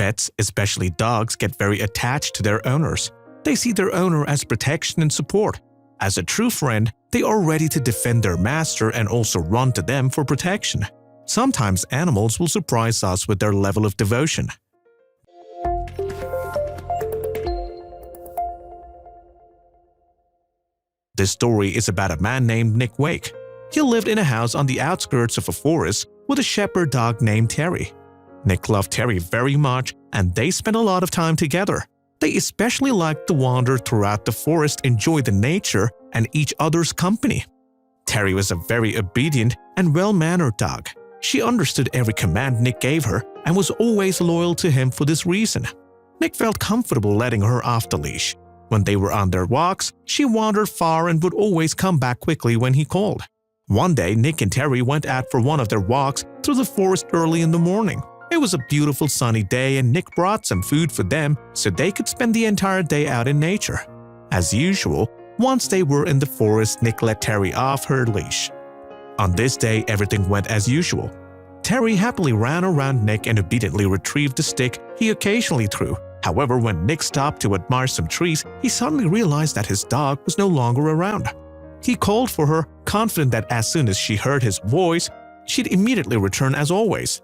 Pets, especially dogs, get very attached to their owners. They see their owner as protection and support. As a true friend, they are ready to defend their master and also run to them for protection. Sometimes animals will surprise us with their level of devotion. This story is about a man named Nick Wake. He lived in a house on the outskirts of a forest with a shepherd dog named Terry. Nick loved Terry very much and they spent a lot of time together. They especially liked to wander throughout the forest, enjoy the nature, and each other's company. Terry was a very obedient and well-mannered dog. She understood every command Nick gave her and was always loyal to him for this reason. Nick felt comfortable letting her off the leash. When they were on their walks, she wandered far and would always come back quickly when he called. One day, Nick and Terry went out for one of their walks through the forest early in the morning. It was a beautiful sunny day and Nick brought some food for them so they could spend the entire day out in nature. As usual, once they were in the forest, Nick let Terry off her leash. On this day, everything went as usual. Terry happily ran around Nick and obediently retrieved the stick he occasionally threw. However, when Nick stopped to admire some trees, he suddenly realized that his dog was no longer around. He called for her, confident that as soon as she heard his voice, she'd immediately return as always.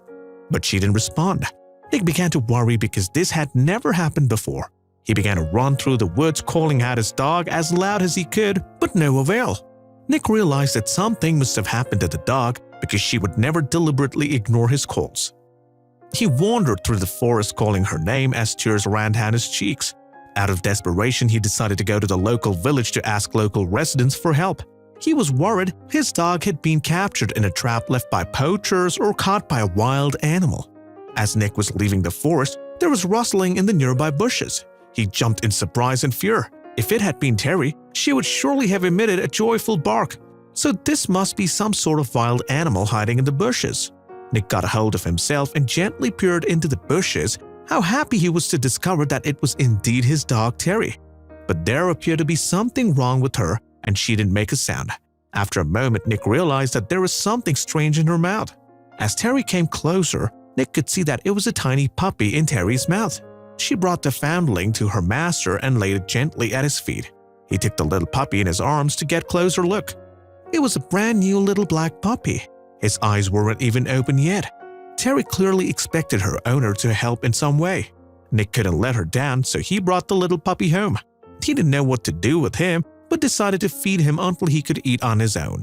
But she didn't respond. Nick began to worry because this had never happened before. He began to run through the woods calling out his dog as loud as he could, but no avail. Nick realized that something must have happened to the dog because she would never deliberately ignore his calls. He wandered through the forest calling her name as tears ran down his cheeks. Out of desperation, he decided to go to the local village to ask local residents for help. He was worried his dog had been captured in a trap left by poachers or caught by a wild animal. As Nick was leaving the forest, there was rustling in the nearby bushes. He jumped in surprise and fear. If it had been Terry, she would surely have emitted a joyful bark. So this must be some sort of wild animal hiding in the bushes. Nick got a hold of himself and gently peered into the bushes. How happy he was to discover that it was indeed his dog Terry. But there appeared to be something wrong with her and she didn't make a sound. After a moment, Nick realized that there was something strange in her mouth. As Terry came closer, Nick could see that it was a tiny puppy in Terry's mouth. She brought the foundling to her master and laid it gently at his feet. He took the little puppy in his arms to get a closer look. It was a brand new little black puppy. His eyes weren't even open yet. Terry clearly expected her owner to help in some way. Nick couldn't let her down, so he brought the little puppy home. He didn't know what to do with him, but decided to feed him until he could eat on his own.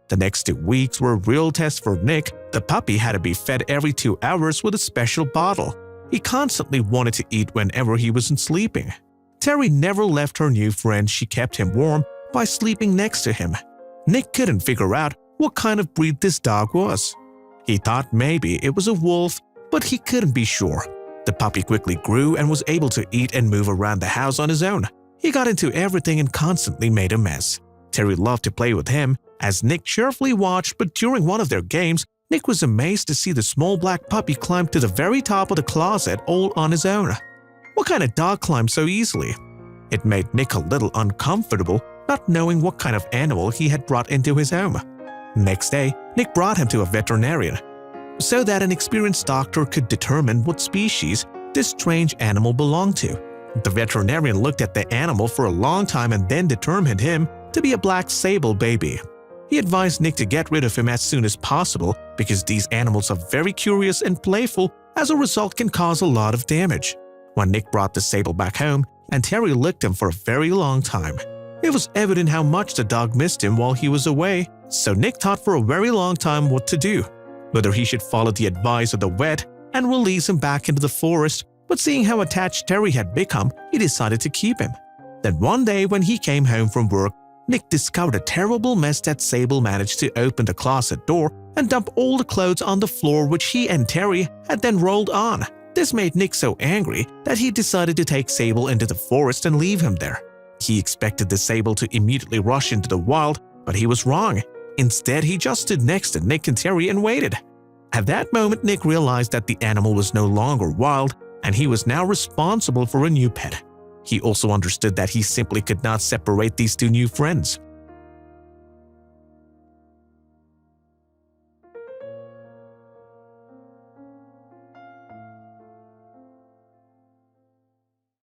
The next 2 weeks were a real test for Nick. The puppy had to be fed every 2 hours with a special bottle. He constantly wanted to eat whenever he wasn't sleeping. Terry never left her new friend. She kept him warm by sleeping next to him. Nick couldn't figure out what kind of breed this dog was. He thought maybe it was a wolf, but he couldn't be sure. The puppy quickly grew and was able to eat and move around the house on his own. He got into everything and constantly made a mess. Terry loved to play with him, as Nick cheerfully watched, but during one of their games, Nick was amazed to see the small black puppy climb to the very top of the closet all on his own. What kind of dog climbs so easily? It made Nick a little uncomfortable, not knowing what kind of animal he had brought into his home. Next day, Nick brought him to a veterinarian so that an experienced doctor could determine what species this strange animal belonged to. The veterinarian looked at the animal for a long time and then determined him to be a black sable baby. He advised Nick to get rid of him as soon as possible because these animals are very curious and playful, as a result can cause a lot of damage. When Nick brought the sable back home, and Terry licked him for a very long time. It was evident how much the dog missed him while he was away, so Nick thought for a very long time what to do. Whether he should follow the advice of the vet and release him back into the forest, but seeing how attached Terry had become, he decided to keep him. Then one day when he came home from work, Nick discovered a terrible mess that Sable managed to open the closet door and dump all the clothes on the floor which he and Terry had then rolled on. This made Nick so angry that he decided to take Sable into the forest and leave him there. He expected the Sable to immediately rush into the wild, but he was wrong. Instead, he just stood next to Nick and Terry and waited. At that moment, Nick realized that the animal was no longer wild and he was now responsible for a new pet. He also understood that he simply could not separate these two new friends.